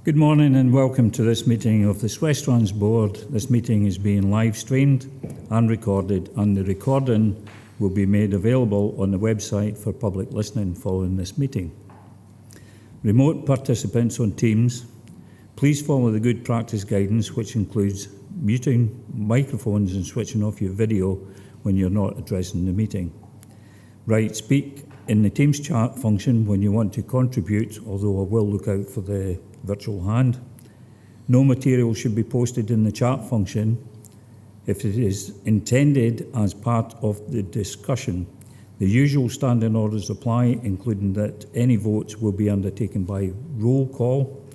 Good morning and welcome to this meeting of the SWestrans Board. This meeting is being live streamed and recorded, and the recording will be made available on the website for public listening following this meeting. Remote participants on Teams, please follow the good practice guidance, which includes muting microphones and switching off your video when you're not addressing the meeting. Right, speak in the Teams chat function when you want to contribute, although I will look out for the virtual hand. No material should be posted in the chat function if it is intended as part of the discussion. The usual standing orders apply, including that any votes will be undertaken by roll call.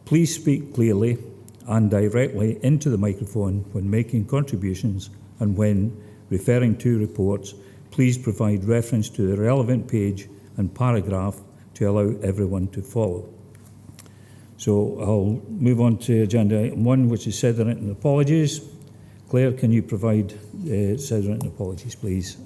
Please speak clearly and directly into the microphone when making contributions, and when referring to reports, please provide reference to the relevant page and paragraph to allow everyone to follow. So I'll move on to agenda item 1, which is said written apologies. Claire, can you provide said written apologies, please?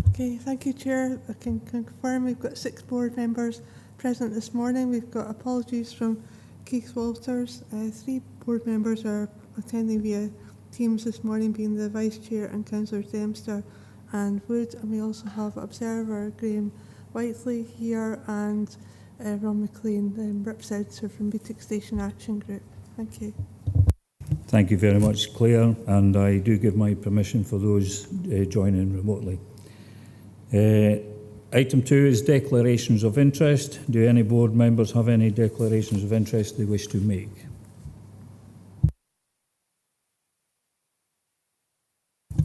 Okay, thank you, Chair. I can confirm we've got 6 board members present this morning. We've got apologies from Keith Walters. 3 board members are attending via Teams this morning, being the Vice Chair and Councillors Dempster and Wood. And we also have Observer Graham Whiteley here and Ron McLean, the representative from Beatwick Station Action Group. Thank you. Thank you very much, Claire, and I do give my permission for those joining remotely. Item 2 is declarations of interest. Do any board members have any declarations of interest they wish to make?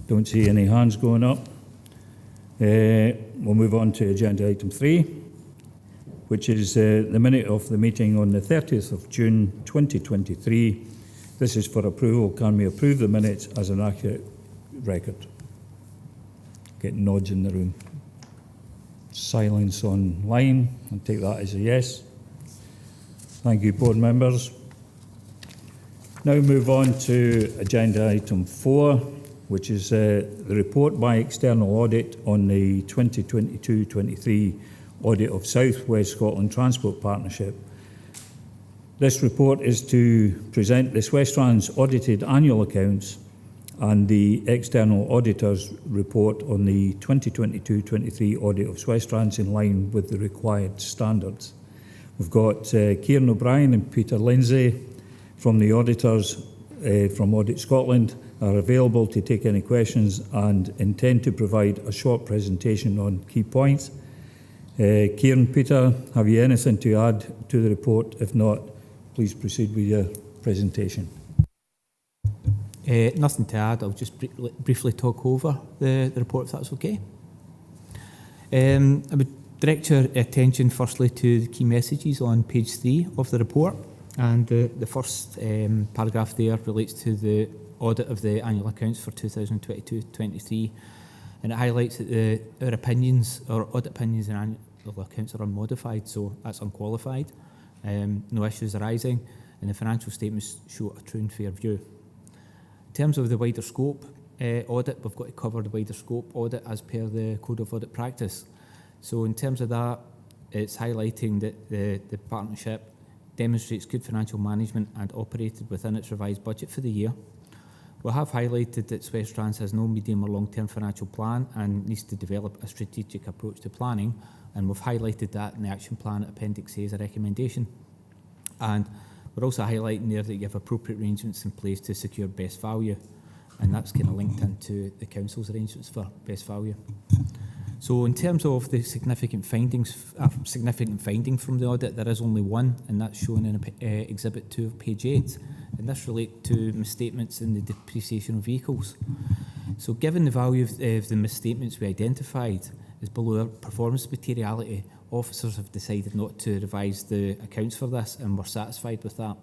Don't see any hands going up. We'll move on to agenda item 3, which is the minute of the meeting on the 30th of June 2023. This is for approval. Can we approve the minutes as an accurate record? Getting nods in the room. Silence online. I'll take that as a yes. Thank you, board members. Now move on to agenda item 4, which is the report by external audit on the 2022-23 audit of South West Scotland Transport Partnership. This report is to present the SWestrans audited annual accounts and the external auditor's report on the 2022-23 audit of SWestrans in line with the required standards. We've got Kieran O'Brien and Peter Lindsay from the auditors from Audit Scotland are available to take any questions and intend to provide a short presentation on key points. Kieran, Peter, have you anything to add to the report? If not, please proceed with your presentation. Nothing to add. I'll just briefly talk over the report, if that's okay. I would direct your attention firstly to the key messages on page 3 of the report, and the first paragraph there relates to the audit of the annual accounts for 2022-23, and it highlights that our opinions, or audit opinions in annual accounts, are unmodified, so that's unqualified. No issues arising, and the financial statements show a true and fair view. In terms of the wider scope audit, we've got to cover the wider scope audit as per the Code of Audit Practice. So in terms of that, it's highlighting that the partnership demonstrates good financial management and operated within its revised budget for the year. We have highlighted that SWestrans has no medium or long-term financial plan and needs to develop a strategic approach to planning, and we've highlighted that in the action plan at Appendix A as a recommendation. And we're also highlighting there that you have appropriate arrangements in place to secure best value, and that's kind of linked into the Council's arrangements for best value. So in terms of the significant finding from the audit, there is only one, and that's shown in Exhibit 2 of page 8, and this relates to misstatements in the depreciation of vehicles. So given the value of the misstatements we identified is below our performance materiality, officers have decided not to revise the accounts for this, and we're satisfied with that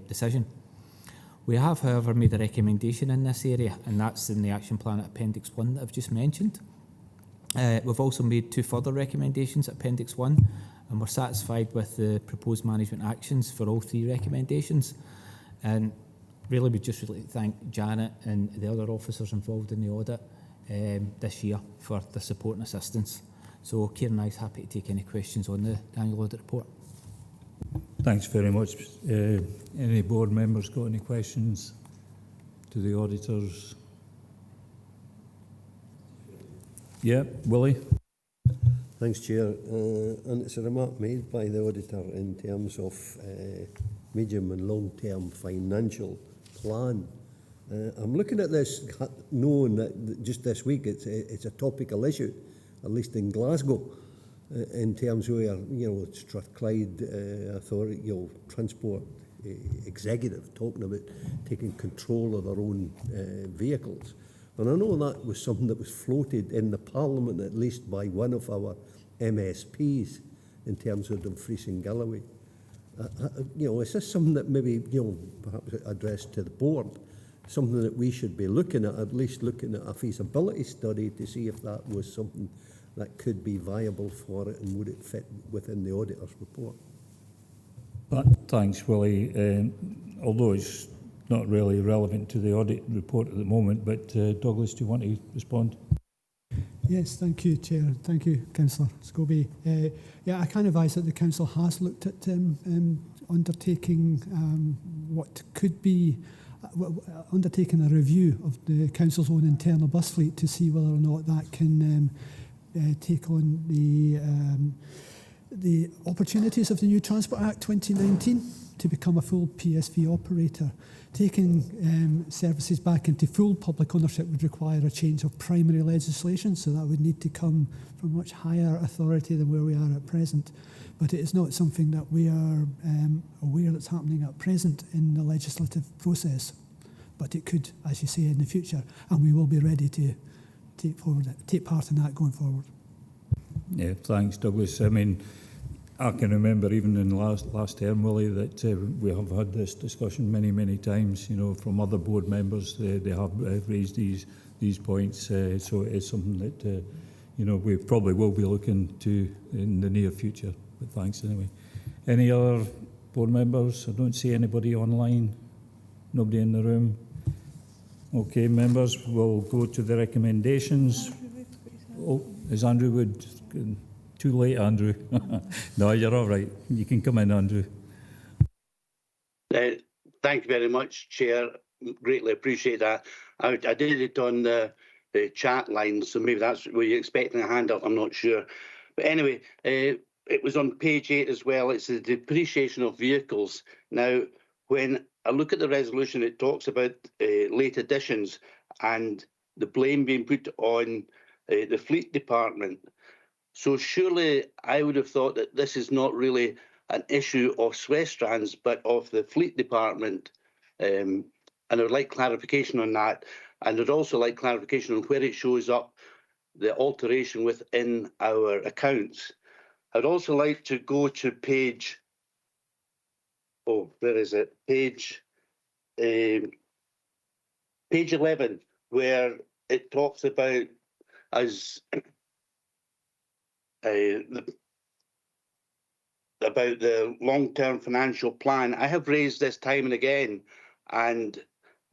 decision. We have, however, made a recommendation in this area, and that's in the action plan at Appendix 1 that I've just mentioned. We've also made 2 further recommendations at Appendix 1, and we're satisfied with the proposed management actions for all 3 recommendations. And really, we just really thank Janet and the other officers involved in the audit this year for the support and assistance. So Kieran and I is happy to take any questions on the annual audit report. Thanks very much. Any board members got any questions to the auditors? Yeah, Willie? Thanks, Chair. And it's a remark made by the auditor in terms of medium and long-term financial plan. I'm looking at this, knowing that just this week it's a topical issue, at least in Glasgow, in terms where Strathclyde Authority, Transport Executive, talking about taking control of their own vehicles. And I know that was something that was floated in the Parliament, at least by one of our MSPs, in terms of Dumfries and Galloway. Is this something that maybe, perhaps addressed to the board, something that we should be looking at least looking at a feasibility study to see if that was something that could be viable for it and would it fit within the auditor's report? Thanks, Willie. Although it's not really relevant to the audit report at the moment, but Douglas, do you want to respond? Yes, thank you, Chair. Thank you, Councillor Scobie. I can advise that the Council has looked at undertaking what could be undertaking a review of the Council's own internal bus fleet to see whether or not that can take on the opportunities of the new Transport Act 2019 to become a full PSV operator. Taking services back into full public ownership would require a change of primary legislation, so that would need to come from much higher authority than where we are at present. But it is not something that we are aware that's happening at present in the legislative process. But it could, as you say, in the future, and we will be ready to take part in that going forward. Yeah, thanks, Douglas. I mean, I can remember even in the last term, Willie, that we have had this discussion many times. From other board members, they have raised these points. So it is something that we probably will be looking to in the near future. But thanks anyway. Any other board members? I don't see anybody online. Nobody in the room. Okay, members, we'll go to the recommendations. Oh, is Andrew Wood? Too late, Andrew. No, you're all right. You can come in, Andrew. Thank you very much, Chair. Greatly appreciate that. I did it on the chat line, so maybe that's where you're expecting a hand up. I'm not sure. But anyway, it was on page 8 as well. It's the depreciation of vehicles. Now, when I look at the resolution, it talks about late additions and the blame being put on the fleet department. So surely I would have thought that this is not really an issue of SWestrans, but of the fleet department. And I would like clarification on that. And I'd also like clarification on where it shows up, the alteration within our accounts. I'd also like to go to page, where is it? Page 11, where it talks about about the long-term financial plan. I have raised this time and again, and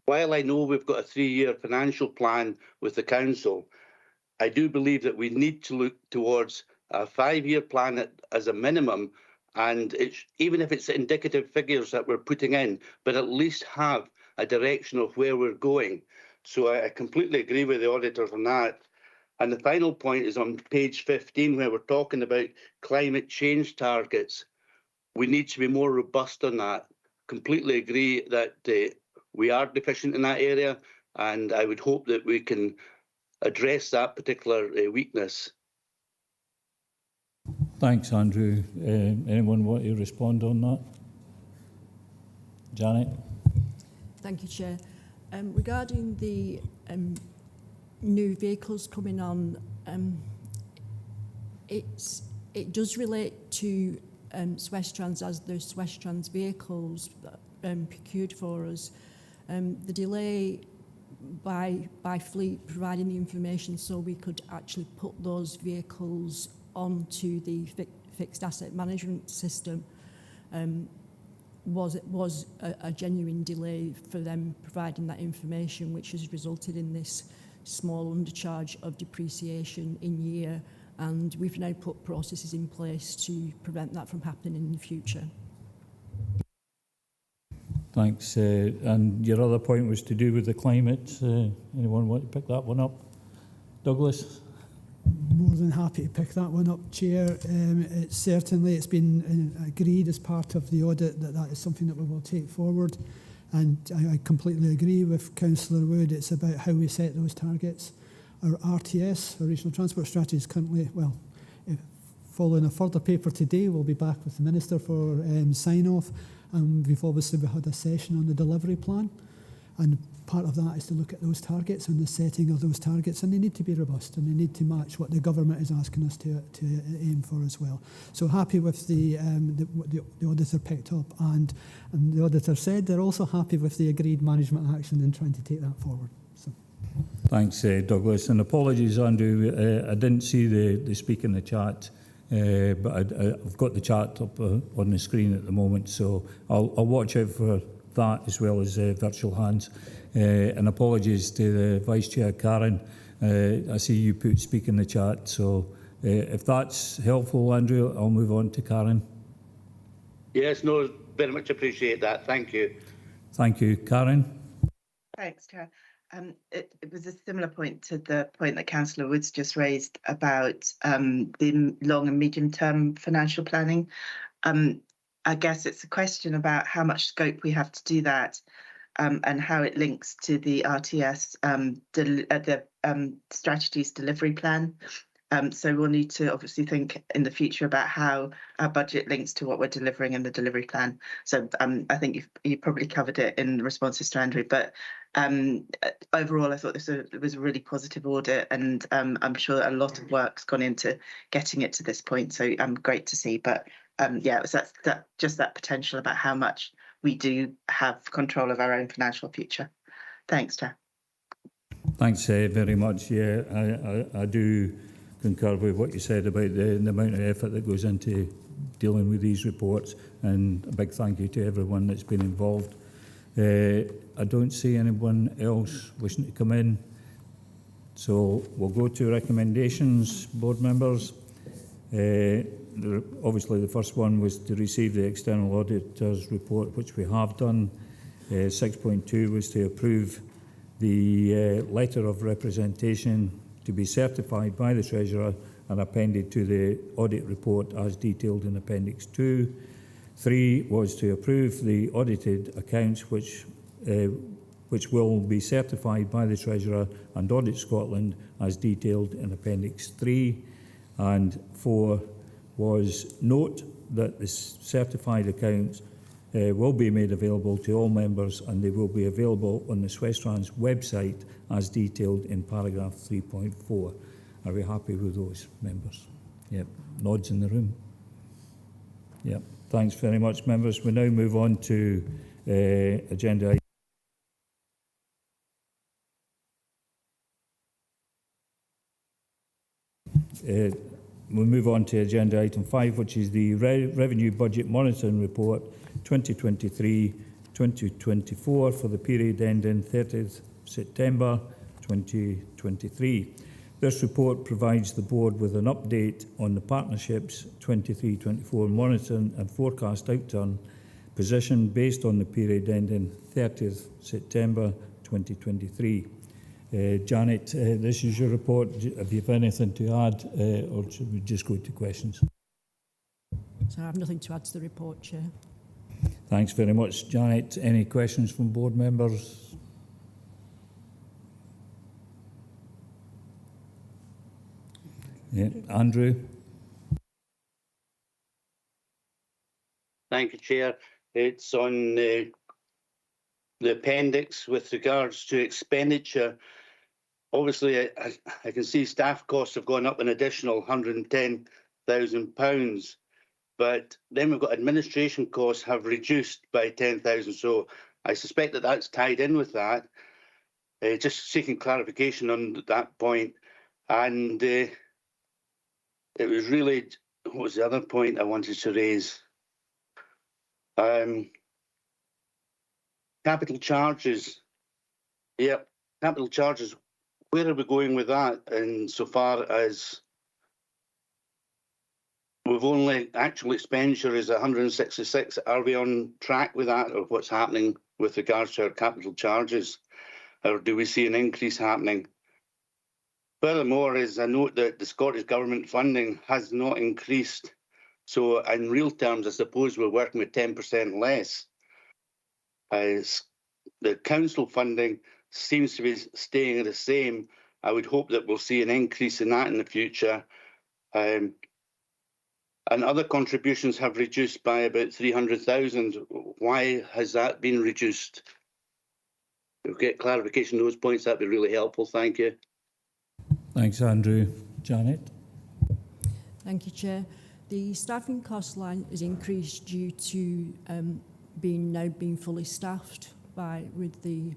while I know we've got a 3-year financial plan with the council, I do believe that we need to look towards a 5-year plan as a minimum, and even if it's indicative figures that we're putting in, but at least have a direction of where we're going. So I completely agree with the auditors on that. And the final point is on page 15, where we're talking about climate change targets. We need to be more robust on that. Completely agree that we are deficient in that area, and I would hope that we can address that particular weakness. Thanks, Andrew. Anyone want to respond on that? Janet? Thank you, Chair. Regarding the new vehicles coming on, it does relate to SWestrans as the SWestrans vehicles procured for us. The delay by Fleet providing the information so we could actually put those vehicles onto the fixed asset management system was a genuine delay for them providing that information, which has resulted in this small undercharge of depreciation in year, and we've now put processes in place to prevent that from happening in the future. Thanks. And your other point was to do with the climate. Anyone want to pick that one up? Douglas? More than happy to pick that one up, Chair. It's been agreed as part of the audit that is something that we will take forward. And I completely agree with Councillor Wood. It's about how we set those targets. Our RTS, our Regional Transport Strategy, is currently, following a further paper today, we'll be back with the Minister for sign-off. And we've had a session on the delivery plan. And part of that is to look at those targets and the setting of those targets, and they need to be robust and they need to match what the government is asking us to aim for as well. So happy with what the auditor picked up, and the auditor said they're also happy with the agreed management action and trying to take that forward. So. Thanks, Douglas, and apologies, Andrew. I didn't see the speak in the chat, but I've got the chat up on the screen at the moment, so I'll watch out for that as well as virtual hands. And apologies to the Vice Chair, Karen. I see you put speak in the chat, so if that's helpful, Andrew, I'll move on to Karen. Yes, no, very much appreciate that. Thank you. Thank you. Karen? Thanks, Chair. It was a similar point to the point that Councillor Woods just raised about the long and medium term financial planning. I guess it's a question about how much scope we have to do that, and how it links to the RTS, strategy's delivery plan. So we'll need to obviously think in the future about how our budget links to what we're delivering in the delivery plan. So I think you probably covered it in responses to Andrew, but overall I thought this was a really positive audit, and I'm sure a lot of work's gone into getting it to this point, so great to see. But yeah, it was just that potential about how much we do have control of our own financial future. Thanks, Chair. Thanks very much. Yeah, I do concur with what you said about the amount of effort that goes into dealing with these reports, and a big thank you to everyone that's been involved. I don't see anyone else wishing to come in, so we'll go to recommendations, board members. Obviously the first one was to receive the external auditor's report, which we have done. 6.2 was to approve the letter of representation to be certified by the Treasurer and appended to the audit report as detailed in Appendix 2. 3 was to approve the audited accounts which will be certified by the Treasurer and Audit Scotland as detailed in Appendix 3. And 4 was note that the certified accounts will be made available to all members, and they will be available on the SWestrans website as detailed in paragraph 3.4. Are we happy with those, members? Yep. Nods in the room. Yep. Thanks very much, members. We now move on to agenda item. We'll move on to agenda item 5, which is the Revenue Budget Monitoring Report 2023-2024 for the period ending 30th September 2023. This report provides the Board with an update on the Partnership's 23-24 monitoring and forecast outturn position based on the period ending 30th September 2023. Janet, this is your report. Have you anything to add, or should we just go to questions? So I have nothing to add to the report, Chair. Thanks very much, Janet. Any questions from board members? Yeah. Andrew? Thank you, Chair. It's on the appendix with regards to expenditure. Obviously, I can see staff costs have gone up an additional £110,000, but then we've got administration costs have reduced by 10,000. So I suspect that that's tied in with that. Just seeking clarification on that point. And it was really, what was the other point I wanted to raise? Capital charges. Yep, capital charges. Where are we going with that insofar as we've only actual expenditure is 166. Are we on track with that, or what's happening with regards to our capital charges, or do we see an increase happening? Furthermore, is I note that the Scottish Government funding has not increased. So in real terms, I suppose we're working with 10% less. As the council funding seems to be staying the same, I would hope that we'll see an increase in that in the future. And other contributions have reduced by about 300,000. Why has that been reduced? If we get clarification on those points, that'd be really helpful. Thank you. Thanks, Andrew. Janet? Thank you, Chair. The staffing cost line is increased due to being fully staffed with the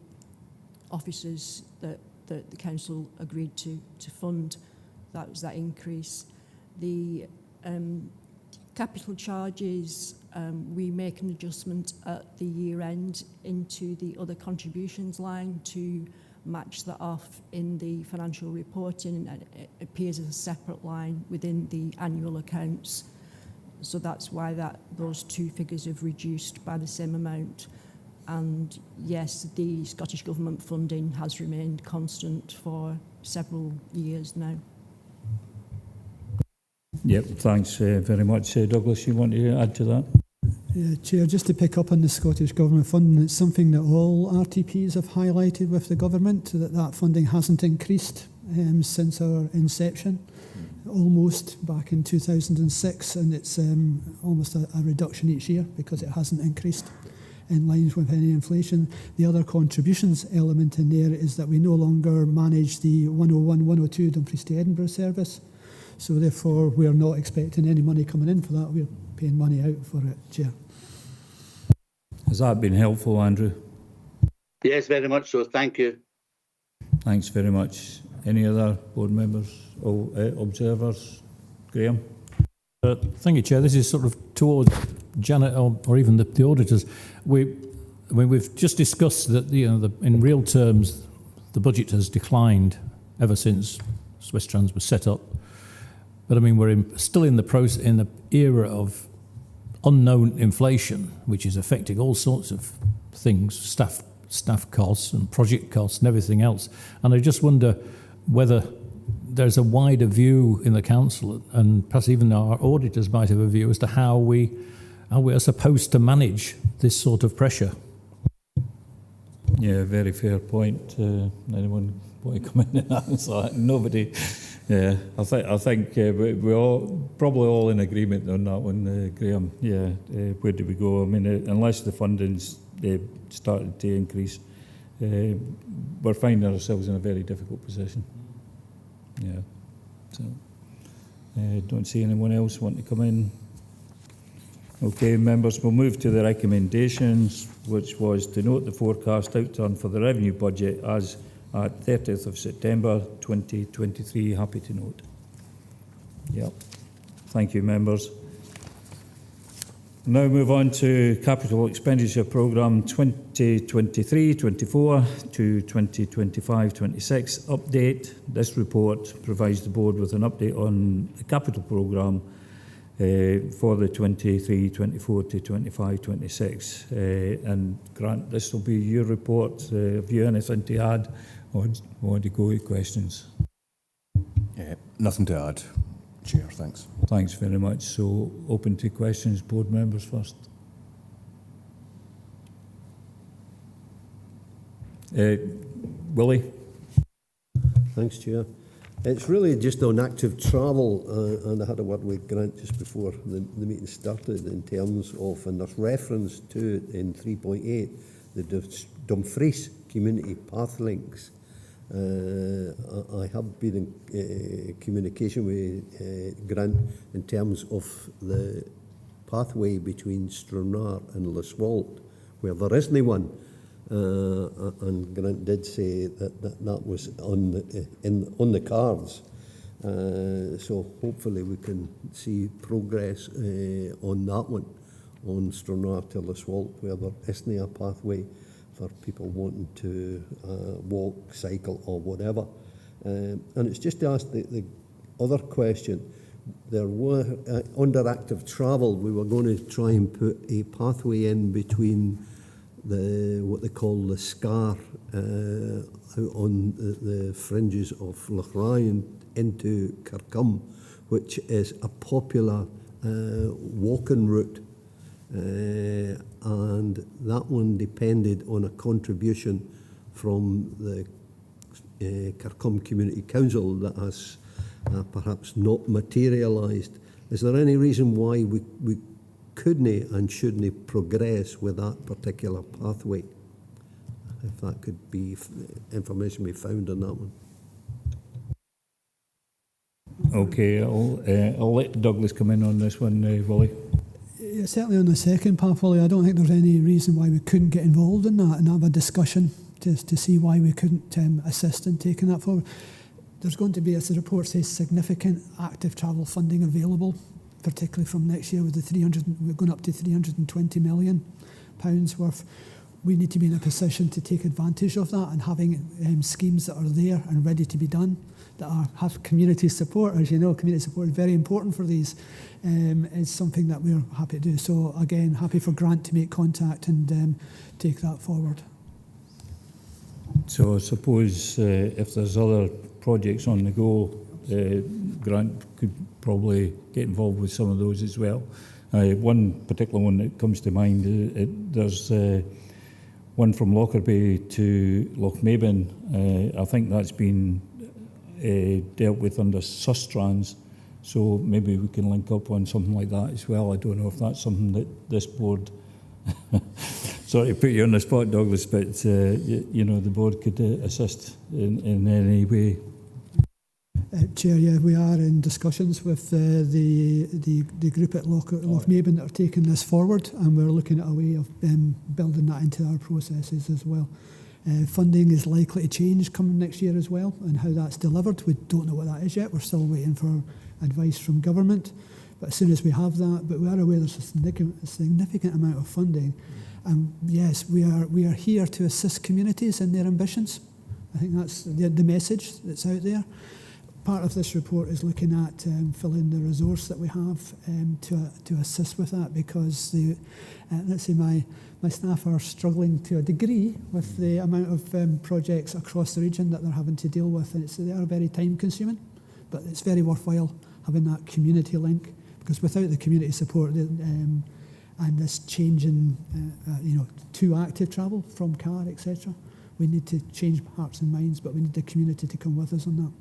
officers that the council agreed to fund. That was that increase. The capital charges, we make an adjustment at the year end into the other contributions line to match that off in the financial reporting, and it appears as a separate line within the annual accounts. So that's why those two figures have reduced by the same amount. And yes, the Scottish Government funding has remained constant for several years now. Yep, thanks very much. Douglas, you want to add to that? Yeah, Chair, just to pick up on the Scottish Government funding, it's something that all RTPs have highlighted with the government, that funding hasn't increased since our inception, almost back in 2006, and it's almost a reduction each year because it hasn't increased in line with any inflation. The other contributions element in there is that we no longer manage the 101, 102 Dumfries to Edinburgh service, so therefore we're not expecting any money coming in for that. We're paying money out for it, Chair. Has that been helpful, Andrew? Yes, very much so. Thank you. Thanks very much. Any other board members or observers? Graham? Thank you, Chair. This is sort of towards Janet or even the auditors. We've just discussed that in real terms the budget has declined ever since SWestrans was set up. But I mean, we're still in the era of unknown inflation, which is affecting all sorts of things, staff costs and project costs and everything else. And I just wonder whether there's a wider view in the council, and perhaps even our auditors might have a view as to how we are supposed to manage this sort of pressure. Yeah, very fair point. Anyone want to come in and answer that? Nobody. Yeah, I think we're all probably all in agreement on that one, Graham. Yeah, where do we go? I mean, unless the funding's started to increase, we're finding ourselves in a very difficult position. Yeah, so don't see anyone else want to come in. Okay, members, we'll move to the recommendations, which was to note the forecast outturn for the revenue budget as at 30th of September 2023. Happy to note. Yep. Thank you, members. Now move on to Capital Expenditure Programme 2023-24 to 2025-26 update. This report provides the board with an update on the capital programme for the 23-24 to 25-26. And Grant, this will be your report. Have you anything to add, or want to go with questions? Nothing to add, Chair, thanks. Thanks very much. So open to questions, board members first. Willie? Thanks, Chair. It's really just on active travel, and I had a word with Grant just before the meeting started in terms of, and there's reference to it in 3.8, the Dumfries Community Path Links. I have been in communication with Grant in terms of the pathway between Stranraer and Liswalt, where there isn't one. And Grant did say that was on the cards. So hopefully we can see progress on that one, on Stranraer to Liswalt, where there isn't a pathway for people wanting to walk, cycle or whatever. And it's just to ask the other question, there were, under active travel, we were going to try and put a pathway in between what they call the Scar out on the fringes of Lochray into Kirkham, which is a popular walking route. And that one depended on a contribution from the Kirkham Community Council that has perhaps not materialised. Is there any reason why we couldn't and shouldn't progress with that particular pathway? If that could be information we found on that one. Okay, I'll let Douglas come in on this one, Willie. Yeah, certainly on the second pathway, I don't think there's any reason why we couldn't get involved in that and have a discussion to see why we couldn't assist in taking that forward. There's going to be, as the report says, significant active travel funding available, particularly from next year with we're going up to £320 million worth. We need to be in a position to take advantage of that, and having schemes that are there and ready to be done, that have community support. As you know, community support is very important for these. Is something that we're happy to do. So again, happy for Grant to make contact and take that forward. So I suppose if there's other projects on the go, Grant could probably get involved with some of those as well. One particular one that comes to mind, there's one from Lockerbie to Lochmaben. I think that's been dealt with under SWestrans, so maybe we can link up on something like that as well. I don't know if that's something that this board, sorry to put you on the spot, Douglas, but the board could assist in any way. Chair, yeah, we are in discussions with the group at Lochmaben that are taking this forward, and we're looking at a way of building that into our processes as well. Funding is likely to change coming next year as well, and how that's delivered. We don't know what that is yet. We're still waiting for advice from government, but as soon as we have that, but we are aware there's a significant amount of funding, and yes, we are here to assist communities in their ambitions. I think that's the message that's out there. Part of this report is looking at filling the resource that we have to assist with that, because let's say my staff are struggling to a degree with the amount of projects across the region that they're having to deal with, and they are very time consuming, but it's very worthwhile having that community link, because without the community support and this change in to active travel from car, etc., we need to change hearts and minds, but we need the community to come with us on that.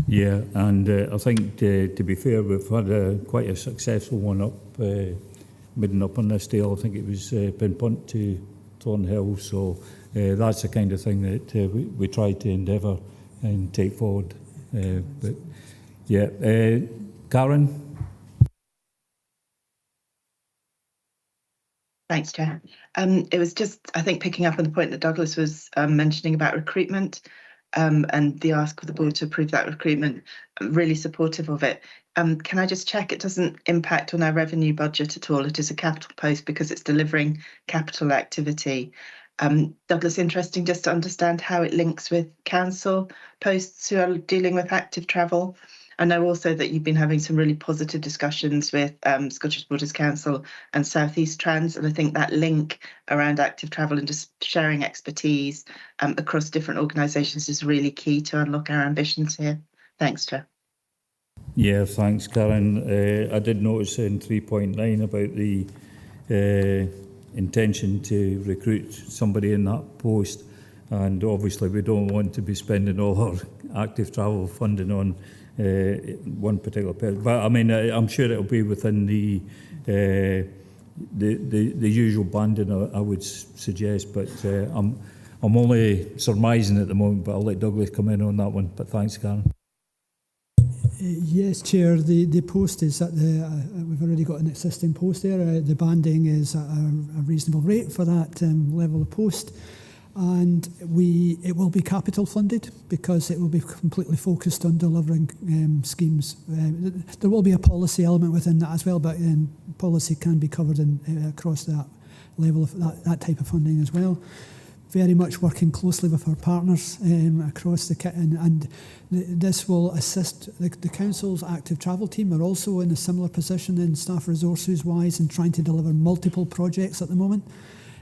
Yeah, and I think to be fair, we've had quite a successful one up, bidding up on this deal. I think it was Pinpunt to Thornhill, so that's the kind of thing that we try to endeavour and take forward. But yeah, Karen? Thanks, Chair. It was just, I think, picking up on the point that Douglas was mentioning about recruitment. And the ask of the board to approve that recruitment, I'm really supportive of it. Can I just check it doesn't impact on our revenue budget at all? It is a capital post because it's delivering capital activity. Douglas, interesting just to understand how it links with council posts who are dealing with active travel. I know also that you've been having some really positive discussions with Scottish Borders Council and SWestrans, and I think that link around active travel and just sharing expertise across different organisations is really key to unlock our ambitions here. Thanks, Chair. Yeah, thanks, Karen. I did notice in 3.9 about the intention to recruit somebody in that post, and obviously we don't want to be spending all our active travel funding on one particular person, but I mean, I'm sure it'll be within the usual banding, I would suggest. But I'm only surmising at the moment. But I'll let Douglas come in on that one. But thanks, Karen. Yes, Chair. The post is at we've already got an existing post there. The banding is at a reasonable rate for that level of post. And it will be capital funded because it will be completely focused on delivering schemes. There will be a policy element within that as well, but policy can be covered across that level of that type of funding as well. very much working closely with our partners across the kit, and this will assist the council's active travel team. Are also in a similar position in staff resources wise and trying to deliver multiple projects at the moment.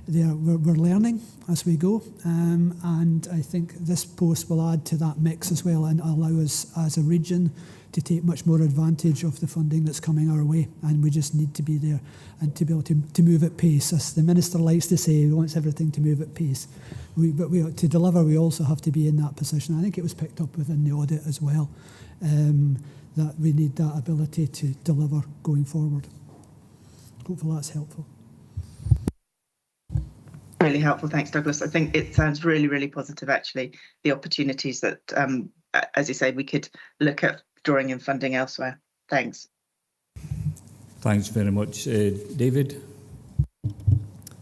We're learning as we go, and I think this post will add to that mix as well and allow us as a region to take much more advantage of the funding that's coming our way, and we just need to be there and to be able to move at pace. As the Minister likes to say, he wants everything to move at pace. But to deliver, we also have to be in that position. I think it was picked up within the audit as well, that we need that ability to deliver going forward. Hopefully that's helpful. Really helpful, thanks Douglas. I think it sounds really, really positive actually, the opportunities that, as you say, we could look at drawing in funding elsewhere. Thanks. Thanks very much. David?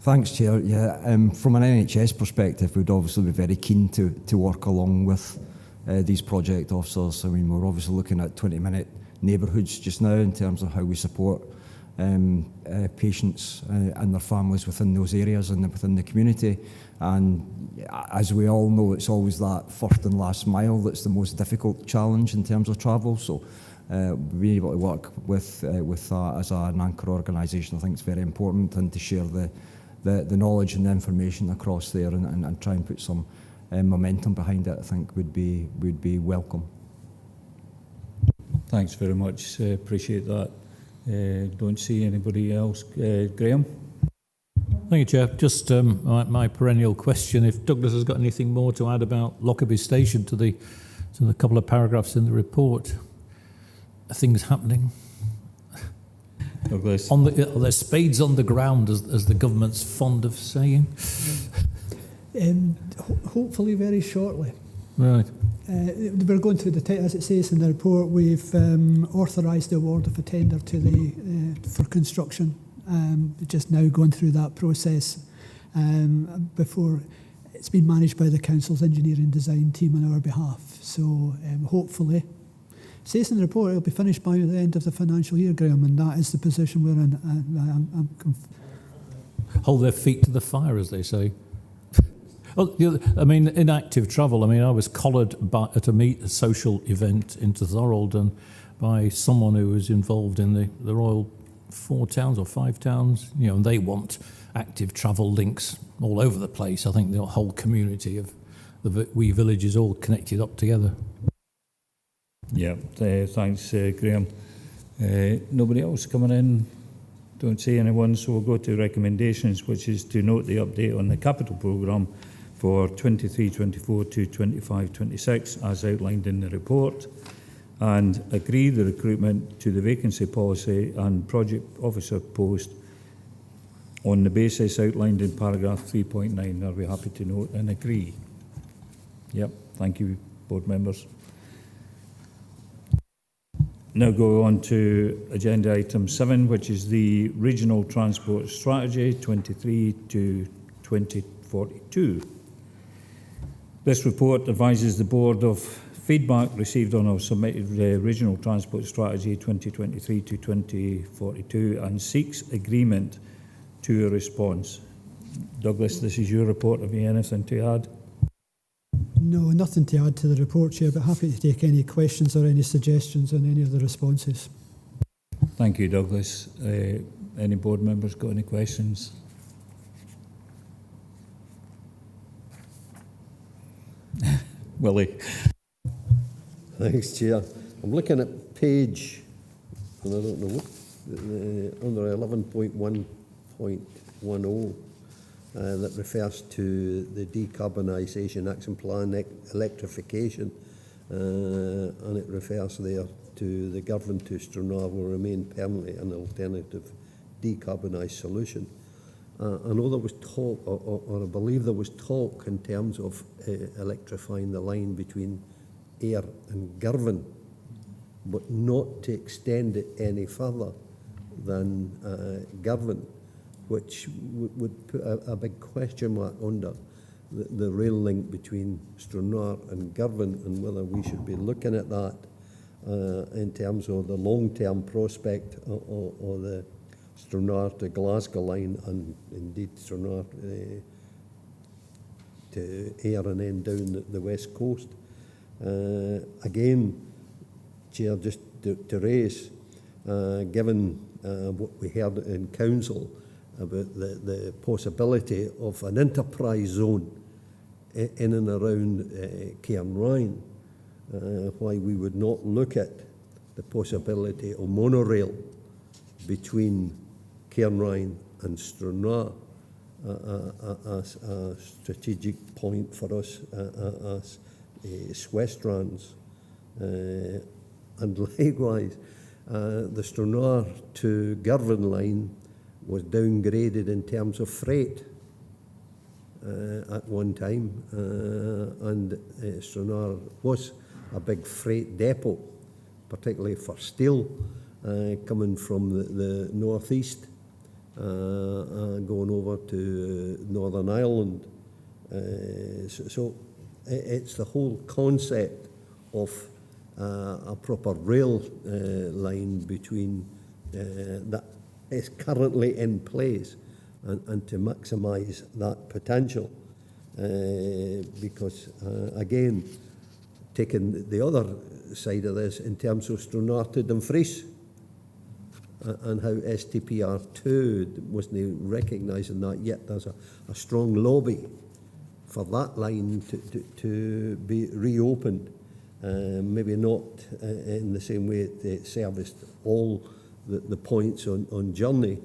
Thanks, Chair. Yeah, from an NHS perspective, we'd obviously be very keen to work along with these project officers. I mean, we're obviously looking at 20-minute neighbourhoods just now in terms of how we support patients and their families within those areas and within the community. And as we all know, it's always that first and last mile that's the most difficult challenge in terms of travel. So being able to work with that as an anchor organisation, I think it's very important, and to share the knowledge and the information across there and try and put some momentum behind it, I think would be welcome. Thanks very much. Appreciate that. Don't see anybody else. Graham? Thank you, Chair. Just my perennial question, if Douglas has got anything more to add about Lockerbie Station to the couple of paragraphs in the report. Are things happening? Douglas? Are there spades on the ground, as the government's fond of saying? Hopefully very shortly. Right. We're going through as it says in the report, we've authorised the award of a tender for construction. Just now going through that process before it's been managed by the council's engineering design team on our behalf. So hopefully, it says in the report, it'll be finished by the end of the financial year, Graham, and that is the position we're in. Hold their feet to the fire, as they say. Well, I mean, in active travel, I mean, I was collared at a social event in Thorold by someone who was involved in the Royal 4 towns or 5 towns, and they want active travel links all over the place. I think the whole community of the wee village is all connected up together. Yeah, thanks, Graham. Nobody else coming in? Don't see anyone, so we'll go to recommendations, which is to note the update on the capital programme for 23-24 to 25-26 as outlined in the report, and agree the recruitment to the vacancy policy and project officer post on the basis outlined in paragraph 3.9. Are we happy to note and agree? Yep, thank you, board members. Now go on to agenda item 7, which is the Regional Transport Strategy 23 to 2042. This report advises the Board of feedback received on our submitted Regional Transport Strategy 2023 to 2042 and seeks agreement to a response. Douglas, this is your report. Have you anything to add? No, nothing to add to the report, Chair, but happy to take any questions or any suggestions on any of the responses. Thank you, Douglas. Any board members got any questions? Willie. Thanks, Chair. I'm looking at page, and I don't know what, under 11.1.10, that refers to the decarbonisation action plan, electrification, and it refers there to the Girvan to Stranraer will remain permanently an alternative decarbonised solution. I know there was talk, or I believe there was talk in terms of electrifying the line between Ayr and Girvan, but not to extend it any further than Girvan, which would put a big question mark under the rail link between Stranraer and Girvan, and whether we should be looking at that in terms of the long-term prospect of the Stranraer to Glasgow line, and indeed Stranraer to Ayr and then down the west coast. Again, Chair, just to raise, given what we heard in Council about the possibility of an enterprise zone in and around Cairnryan, why we would not look at the possibility of monorail between Cairnryan and Stranraer as a strategic point for us as SWestrans. And likewise, the Stranraer to Girvan line was downgraded in terms of freight at one time, and Stranraer was a big freight depot, particularly for steel coming from the northeast, going over to Northern Ireland. So it's the whole concept of a proper rail line between that is currently in place, and to maximise that potential, because again, taking the other side of this in terms of Stranraer to Dumfries, and how STPR2 wasn't recognising that yet. There's a strong lobby for that line to be reopened. Maybe not in the same way it serviced all the points on journey,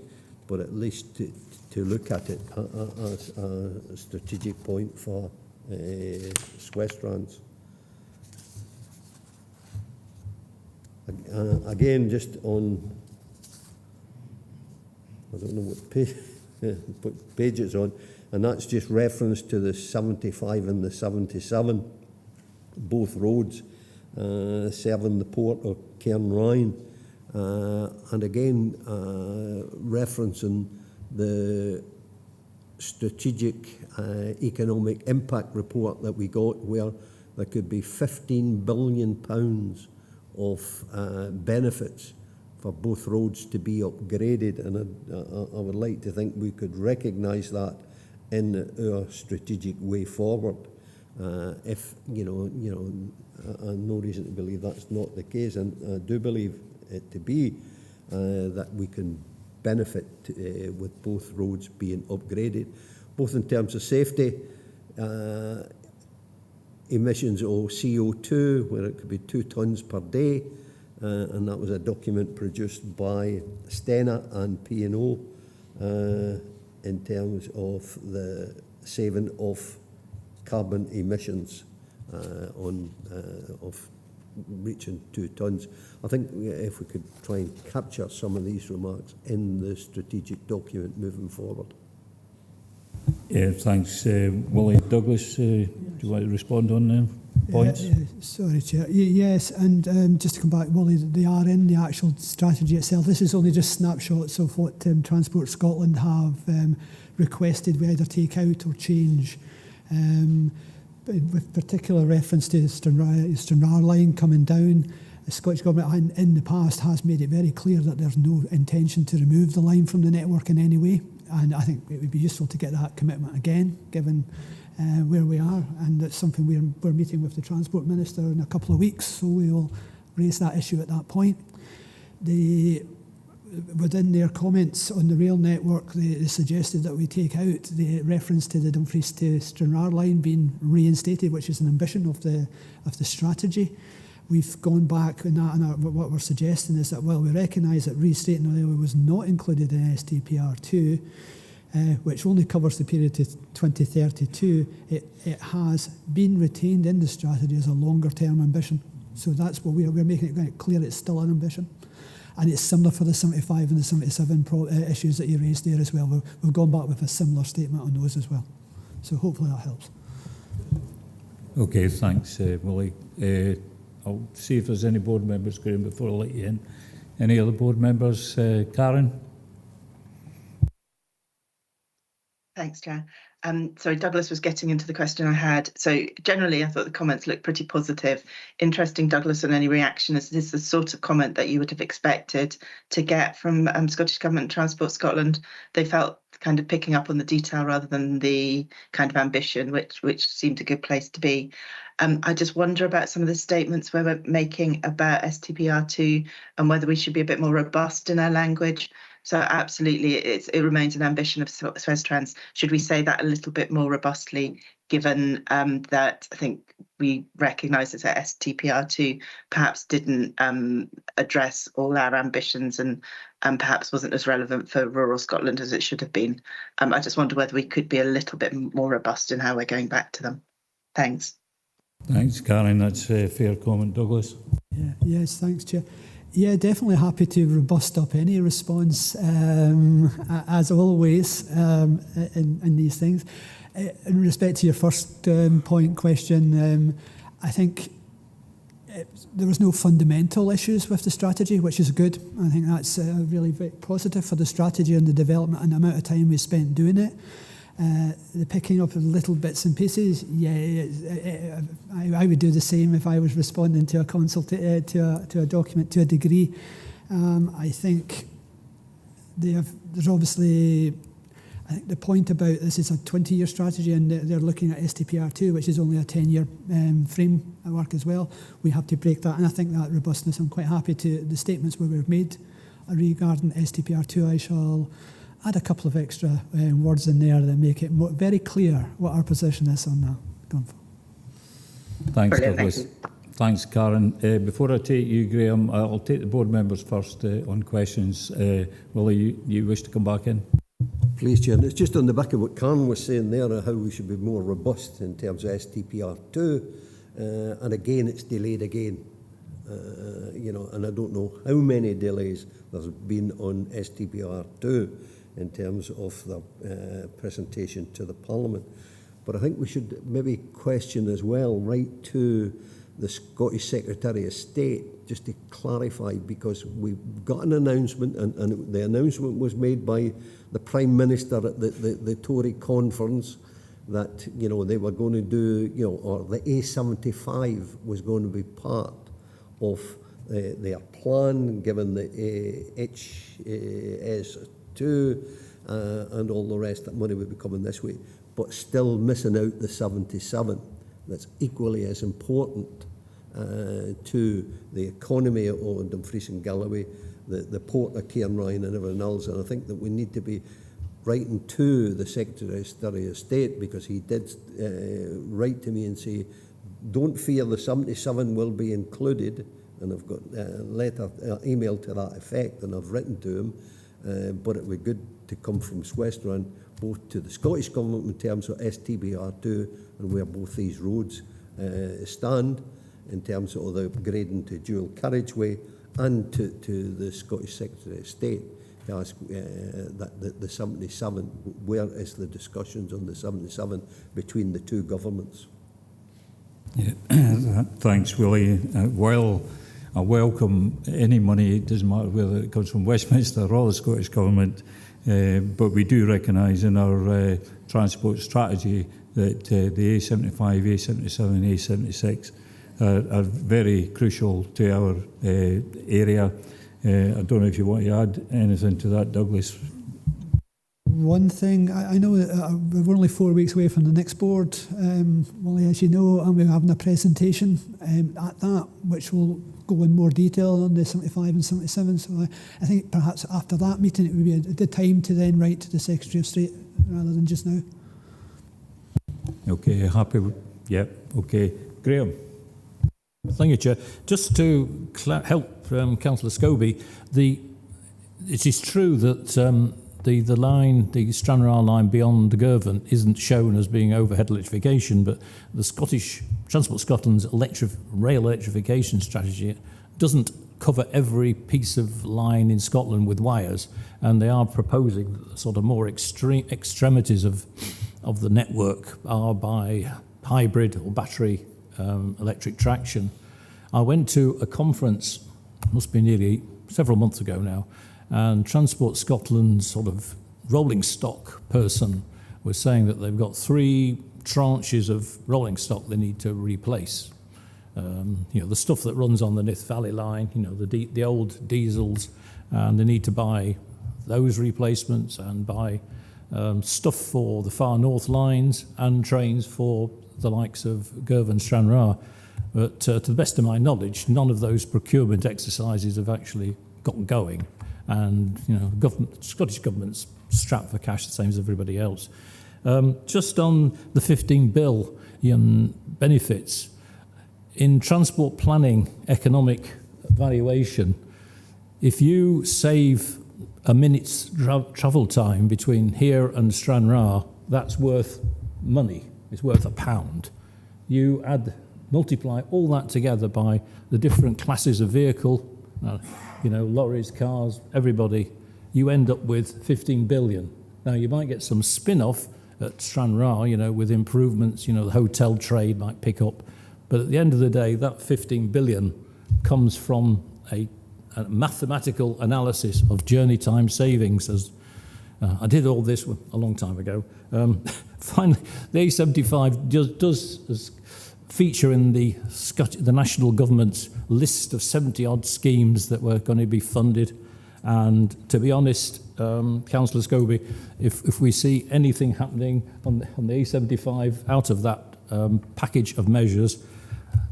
but at least to look at it as a strategic point for SWestrans. Again, just on, I don't know what page it's on, and that's just reference to the 75 and the 77, both roads serving the port of Cairnryan, and again referencing the strategic economic impact report that we got, where there could be £15 billion of benefits for both roads to be upgraded, and I would like to think we could recognise that in our strategic way forward. If no reason to believe that's not the case, and I do believe it to be that we can benefit with both roads being upgraded, both in terms of safety, emissions of CO2, where it could be 2 tonnes per day, and that was a document produced by Stena and P&O in terms of the saving of carbon emissions of reaching 2 tonnes. I think if we could try and capture some of these remarks in the strategic document moving forward. Yeah, thanks. Willie Douglas, do you want to respond on the points? Sorry, Chair. Yes, and just to come back, Willie, they are in the actual strategy itself. This is only just snapshots of what Transport Scotland have requested we either take out or change. With particular reference to the Stranraer line coming down, the Scottish Government in the past has made it very clear that there's no intention to remove the line from the network in any way, and I think it would be useful to get that commitment again, given where we are, and that's something we're meeting with the Transport Minister in a couple of weeks, so we will raise that issue at that point. Within their comments on the rail network, they suggested that we take out the reference to the Dumfries to Stranraer line being reinstated, which is an ambition of the strategy. We've gone back on that, and what we're suggesting is that, well, we recognise that restating the railway was not included in STPR2, which only covers the period to 2032. It has been retained in the strategy as a longer-term ambition. So that's what we're making it clear it's still an ambition. And it's similar for the 75 and the 77 issues that you raised there as well. We've gone back with a similar statement on those as well. So hopefully that helps. Okay, thanks, Willie. I'll see if there's any board members, Graham, before I let you in. Any other board members? Karen? Thanks, Chair. Sorry, Douglas was getting into the question I had. So generally, I thought the comments looked pretty positive. Interesting, Douglas, on any reaction. Is this the sort of comment that you would have expected to get from Scottish Government and Transport Scotland? They felt kind of picking up on the detail rather than the kind of ambition, which seemed a good place to be. I just wonder about some of the statements we're making about STPR2 and whether we should be a bit more robust in our language. So absolutely, it remains an ambition of SWestrans. Should we say that a little bit more robustly, given that I think we recognise that STPR2 perhaps didn't address all our ambitions and perhaps wasn't as relevant for rural Scotland as it should have been. I just wonder whether we could be a little bit more robust in how we're going back to them. Thanks. Thanks, Karen. That's a fair comment, Douglas. Yeah, yes, thanks, Chair. Yeah, definitely happy to robust up any response, as always, in these things. In respect to your first question, I think there was no fundamental issues with the strategy, which is good. I think that's really very positive for the strategy and the development and the amount of time we spent doing it. The picking up of little bits and pieces, yeah, I would do the same if I was responding to a to a document to a degree. I think there's obviously, I think the point about this is a 20-year strategy, and they're looking at STPR2, which is only a 10-year framework as well. We have to break that, and I think that robustness, I'm quite happy to the statements where we've made regarding STPR2. I shall add a couple of extra words in there that make it very clear what our position is on that going forward. Thanks, Brilliant, Douglas. Thanks, Karen. Before I take you, Graham, I'll take the board members first on questions. Willie, you wish to come back in? Please, Chair. And it's just on the back of what Karen was saying there, how we should be more robust in terms of STPR2. And again, it's delayed again. And I don't know how many delays there's been on STPR2 in terms of the presentation to the Parliament. But I think we should maybe question as well, right to the Scottish Secretary of State, just to clarify, because we've got an announcement, and the announcement was made by the Prime Minister at the Tory conference that, they were going to do, or the A75 was going to be part of their plan, given the HS2 and all the rest, that money would be coming this way, but still missing out the 77. That's equally as important to the economy of Dumfries and Galloway, the port of Cairnryan and everything else. And I think that we need to be writing to the Secretary of State, because he did write to me and say, don't fear, the 77 will be included. And I've got a email to that effect, and I've written to him. But it would be good to come from SWestrans, both to the Scottish Government in terms of STPR2 and where both these roads stand in terms of the upgrading to dual carriageway, and to the Scottish Secretary of State to ask that the 77, where is the discussions on the 77 between the two governments? Yeah. Thanks, Willie. While I welcome any money, it doesn't matter whether it comes from Westminster or the Scottish Government, but we do recognise in our transport strategy that the A75, A77, A76 are very crucial to our area. I don't know if you want to add anything to that, Douglas. One thing, I know that we're only 4 weeks away from the next board, well, as you know, and we're having a presentation at that, which will go in more detail on the 75 and 77. So I think perhaps after that meeting, it would be the time to then write to the Secretary of State rather than just now. Okay, happy? Yep, okay. Graham. Thank you, Chair. Just to help Councillor Scobie, it is true that the line, the Stranraer line beyond Girvan, isn't shown as being overhead electrification, but the Scottish Transport Scotland's rail electrification strategy doesn't cover every piece of line in Scotland with wires, and they are proposing sort of more extreme extremities of the network are by hybrid or battery electric traction. I went to a conference, must be nearly several months ago now, and Transport Scotland's sort of rolling stock person were saying that they've got 3 tranches of rolling stock they need to replace. The stuff that runs on the Nith Valley line, the old diesels, and they need to buy those replacements and buy stuff for the far north lines and trains for the likes of Girvan Stranraer. But to the best of my knowledge, none of those procurement exercises have actually got going. And Scottish government's strapped for cash the same as everybody else. Just on the 15 bill benefits, in transport planning economic valuation, if you save a minute's travel time between here and Stranraer, that's worth money. It's worth £1. You multiply all that together by the different classes of vehicle, lorries, cars, everybody, you end up with 15 billion. Now, you might get some spin-off at Stranraer, with improvements, the hotel trade might pick up. But at the end of the day, that 15 billion comes from a mathematical analysis of journey time savings. I did all this a long time ago. Finally, the A75 does feature in the national government's list of 70-odd schemes that were going to be funded. And to be honest, Councillor Scobie, if we see anything happening on the A75 out of that package of measures,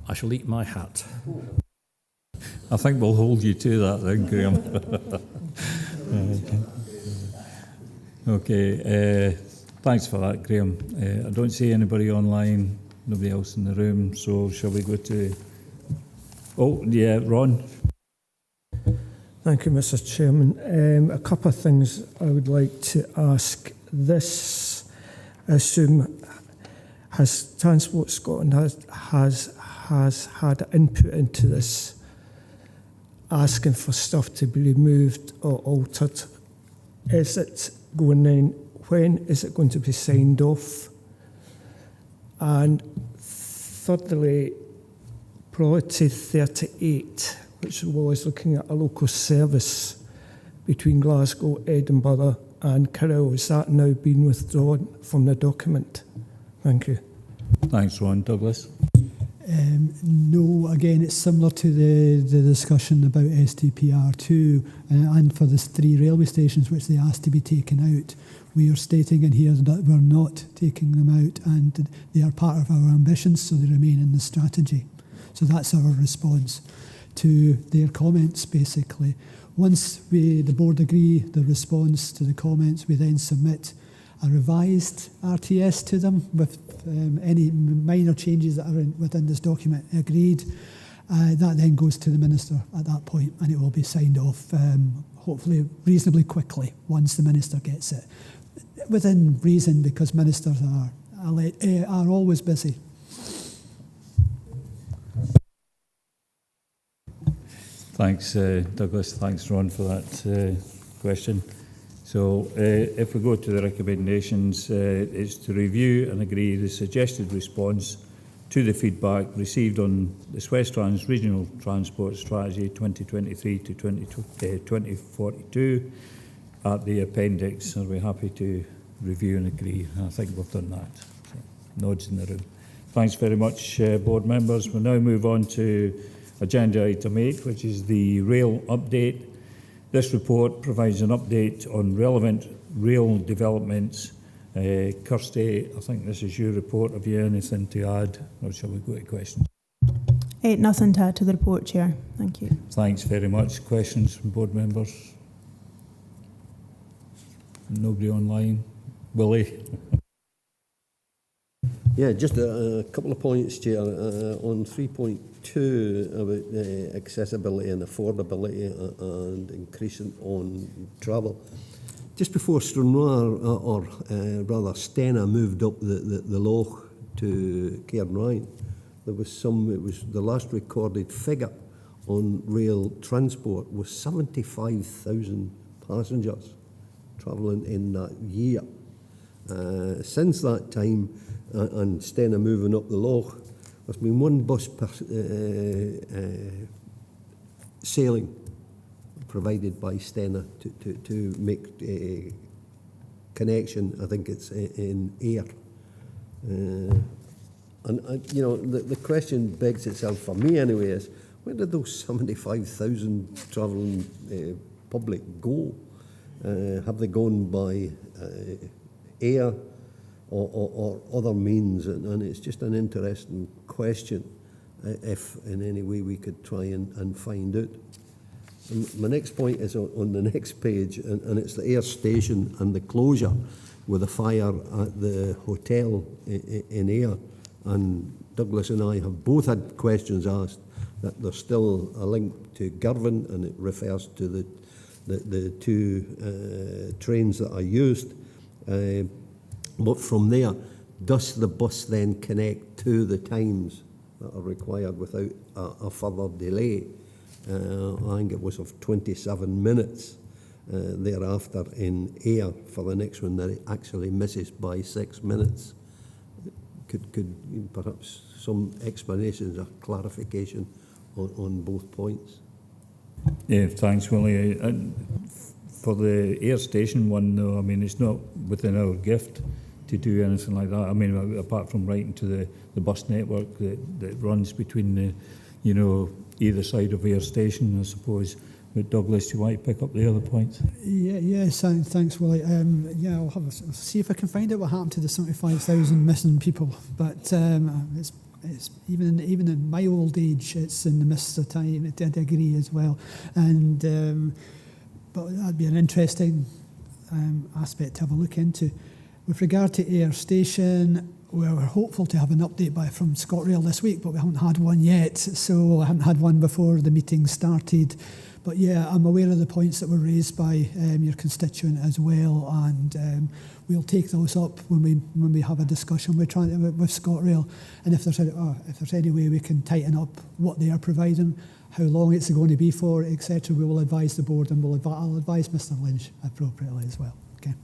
I shall eat my hat. I think we'll hold you to that then, Graham. Okay, thanks for that, Graham. I don't see anybody online, nobody else in the room, so shall we go to... Oh, yeah, Ron. Thank you, Mr. Chairman. A couple of things I would like to ask. This, I assume, has Transport Scotland has had input into this, asking for stuff to be removed or altered. Is it going in? When is it going to be signed off? And thirdly, priority 38, which was looking at a local service between Glasgow, Edinburgh and Kirrell. Has that now been withdrawn from the document? Thank you. Thanks, Ron. Douglas? No, again, it's similar to the discussion about STPR2 and for the 3 railway stations which they asked to be taken out. We are stating in here that we're not taking them out and they are part of our ambitions, so they remain in the strategy. So that's our response to their comments, basically. Once the board agree the response to the comments, we then submit a revised RTS to them with any minor changes that are within this document agreed. That then goes to the Minister at that point and it will be signed off hopefully reasonably quickly once the Minister gets it. Within reason, because Ministers are always busy. Thanks, Douglas. Thanks, Ron, for that question. So if we go to the recommendations, it's to review and agree the suggested response to the feedback received on the SWestrans Regional Transport Strategy 2023 to 2042 at the appendix. Are we happy to review and agree? I think we've done that. So, nods in the room. Thanks very much, board members. We'll now move on to agenda item 8, which is the rail update. This report provides an update on relevant rail developments. Kirsty, I think this is your report. Have you anything to add, or shall we go to questions? Nothing to add to the report, Chair. Thank you. Thanks very much. Questions from board members? Nobody online? Willie? Yeah, just a couple of points, Chair. On 3.2 about accessibility and affordability and increasing on travel. Just before Stranraer, or rather Stena, moved up the loch to Cairnryan, there was it was the last recorded figure on rail transport was 75,000 passengers travelling in that year. Since that time, and Stena moving up the loch, there's been one bus sailing provided by Stena to make connection. I think it's in Ayr. And you know, the question begs itself for me anyway is, where did those 75,000 travelling public go? Have they gone by air or other means? And it's just an interesting question, if in any way we could try and find out. And my next point is on the next page, and it's the Ayr station and the closure with a fire at the hotel in Ayr. And Douglas and I have both had questions asked that there's still a link to Girvan, and it refers to the two trains that are used. But from there, does the bus then connect to the times that are required without a further delay? I think it was of 27 minutes thereafter in Ayr for the next one, that it actually misses by 6 minutes. Could perhaps some explanations or clarification on both points? Yeah, thanks, Willie. For the Ayr station one, though, I mean, it's not within our gift to do anything like that. I mean, apart from writing to the bus network that runs between the, you know, either side of Ayr station, I suppose. But Douglas, do you want to pick up the other points? Yes, thanks, Willie. Yeah, I'll see if I can find out what happened to the 75,000 missing people. But it's even in my old age, it's in the midst of time to a degree as well. And but that'd be an interesting aspect to have a look into. With regard to Ayr Station, we're hopeful to have an update from ScotRail this week, but we haven't had one yet. So I haven't had one before the meeting started. But yeah, I'm aware of the points that were raised by your constituent as well, and we'll take those up when we have a discussion with ScotRail, and if there's any way we can tighten up what they are providing, how long it's going to be for, etc., we will advise the board, and I'll advise Mr. Lynch appropriately as well. Okay.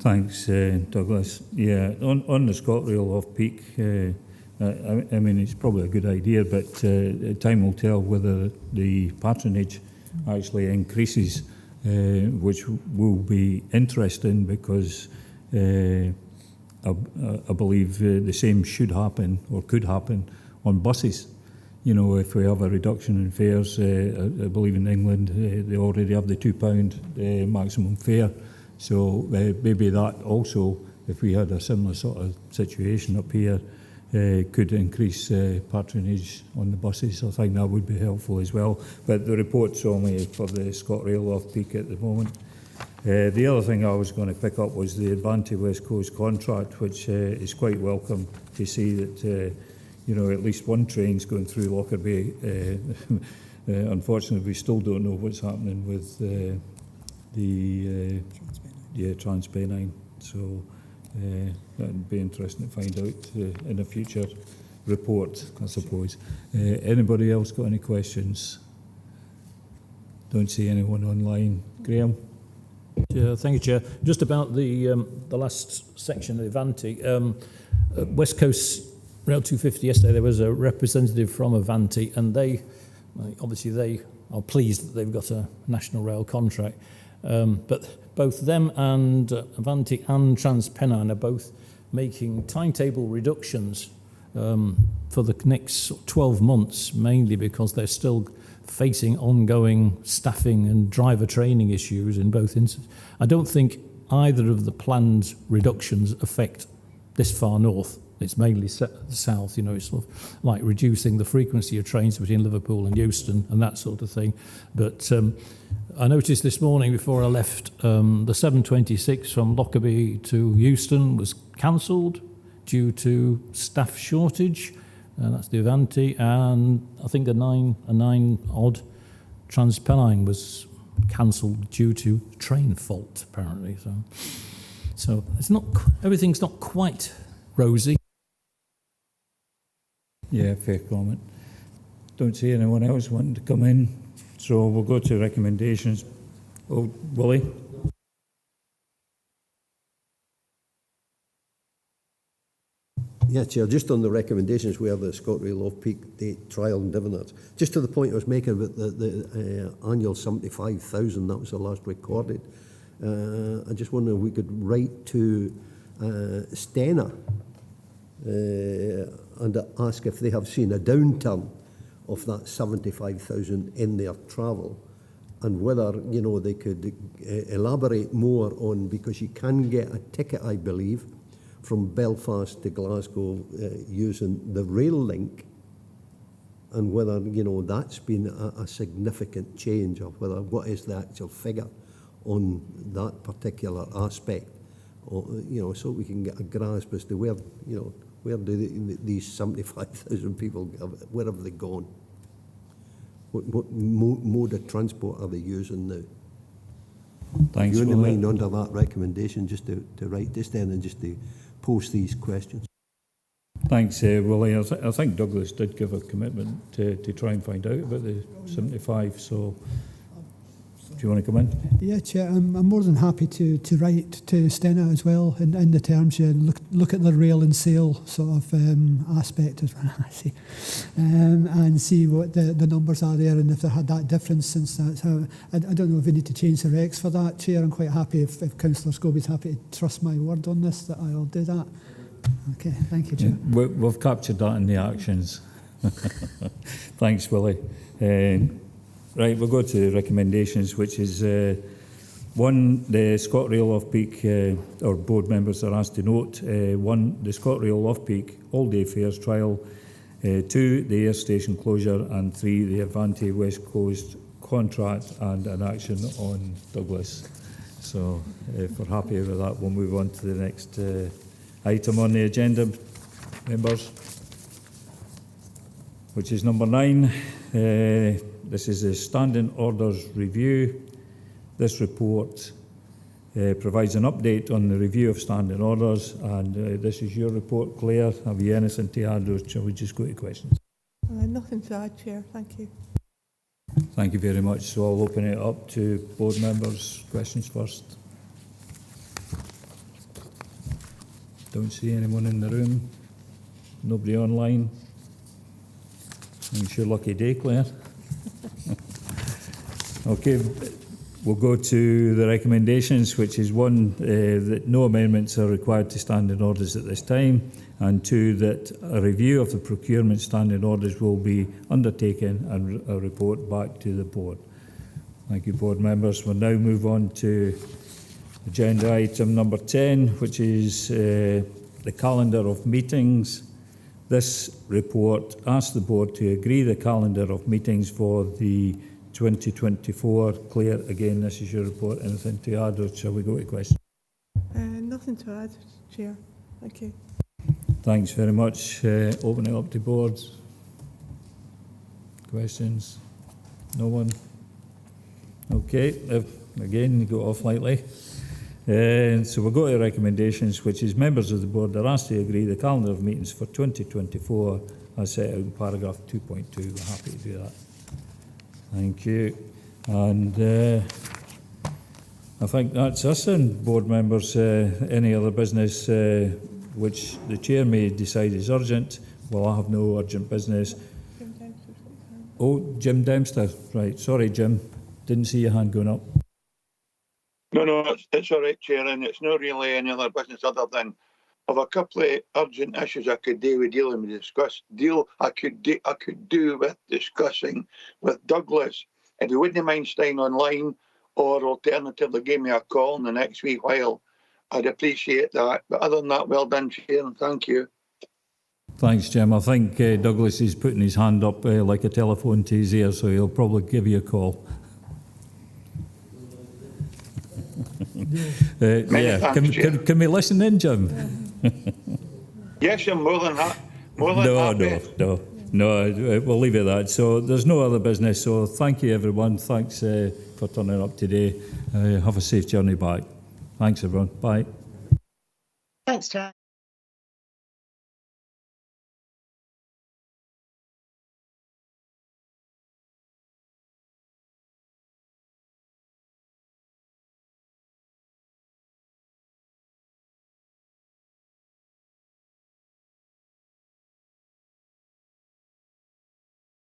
Thanks, Douglas. Yeah, on the ScotRail off-peak. I mean, it's probably a good idea, but time will tell whether the patronage actually increases, which will be interesting because I believe the same should happen or could happen on buses. You know, if we have a reduction in fares, I believe in England they already have the £2 maximum fare. So maybe that also, if we had a similar sort of situation up here, could increase patronage on the buses. I think that would be helpful as well. But the report's only for the ScotRail off-peak at the moment. The other thing I was going to pick up was the Advanti West Coast contract, which is quite welcome to see that, you know, at least one train's going through Lockerbie. Unfortunately, we still don't know what's happening with the Transpennine. So that'd be interesting to find out in a future report, I suppose. Anybody else got any questions? Don't see anyone online. Graham? Yeah, thank you, Chair. Just about the last section of Avanti. West Coast Rail 250 yesterday, there was a representative from Avanti, and they are pleased that they've got a national rail contract. But both them and Avanti and Transpennine are both making timetable reductions for the next 12 months, mainly because they're still facing ongoing staffing and driver training issues in both instances. I don't think either of the planned reductions affect this far north. It's mainly south, you know, it's sort of like reducing the frequency of trains between Liverpool and Euston and that sort of thing. But I noticed this morning before I left, the 726 from Lockerbie to Euston was cancelled due to staff shortage. That's the Avanti, and I think a 9-odd Transpennine was cancelled due to train fault, apparently. So it's not, everything's not quite rosy. Yeah, fair comment. Don't see anyone else wanting to come in, so we'll go to recommendations. Oh, Willie? Yeah, Chair, just on the recommendations where the ScotRail off-peak date trial and dividends, just to the point I was making about the annual 75,000, that was the last recorded. I just wonder if we could write to Stena and ask if they have seen a downturn of that 75,000 in their travel, and whether, you know, they could elaborate more on, because you can get a ticket, I believe, from Belfast to Glasgow using the rail link, and whether, you know, that's been a significant change, or whether what is the actual figure on that particular aspect, or, you know, so we can get a grasp as to where, you know, where do these 75,000 people, where have they gone? What mode of transport are they using now? Thanks, you wouldn't Willie. mind under that recommendation just to write this then and just to post these questions. Thanks, Willie. I think Douglas did give a commitment to try and find out about the 75, so do you want to come in? Yeah, Chair, I'm more than happy to write to Stena as well in the terms, yeah, look at the rail and sail sort of aspect as well, and see what the numbers are there, and if they had that difference since that's how. I don't know if we need to change the regs for that, Chair. I'm quite happy if Councillor Scobie's happy to trust my word on this, that I'll do that. Okay, thank you, Chair. We've captured that in the actions. Thanks, Willie. Right, we'll go to recommendations, which is one, the ScotRail off-peak, or board members are asked to note, one, the ScotRail off-peak all-day fares trial, two, the air station closure, and three, the Advantage West Coast contract and an action on Douglas. So if we're happy with that, we'll move on to the next item on the agenda, members, which is number 9. This is a standing orders review. This report provides an update on the review of standing orders, and this is your report, Claire. Have you anything to add, or shall we just go to questions? Nothing to add, Chair. Thank you. Thank you very much. So I'll open it up to board members. Questions first. Don't see anyone in the room. Nobody online. It's your lucky day, Claire. Okay, we'll go to the recommendations, which is one, that no amendments are required to standing orders at this time, and two, that a review of the procurement standing orders will be undertaken and a report back to the board. Thank you, board members. We'll now move on to agenda item number 10, which is the calendar of meetings. This report asks the board to agree the calendar of meetings for the 2024. Claire, again, this is your report. Anything to add, or shall we go to questions? Nothing to add, Chair. Thank you. Thanks very much. Open it up to boards. Questions? No one? Okay, again, you go off lightly. So we'll go to recommendations, which is members of the board are asked to agree the calendar of meetings for 2024 as set out in paragraph 2.2. We're happy to do that. Thank you. And I think that's us then, board members. Any other business which the chair may decide is urgent? Well, I have no urgent business. Oh, Jim Dempster. Right, sorry, Jim. Didn't see your hand going up. No, it's all right, Chair, and it's not really any other business other than of a couple of urgent issues I could do with I could do with discussing with Douglas. If you wouldn't mind staying online, or alternatively give me a call in the next wee while, I'd appreciate that. But other than that, well done, Chair, and thank you. Thanks, Jim. I think Douglas is putting his hand up like a telephone to his ear, so he'll probably give you a call. Yeah, can we listen in, Jim? Yes, I'm more than happy. No, we'll leave it at that. So there's no other business, so thank you, everyone. Thanks for turning up today. Have a safe journey back. Thanks, everyone. Bye. Thanks, Chair.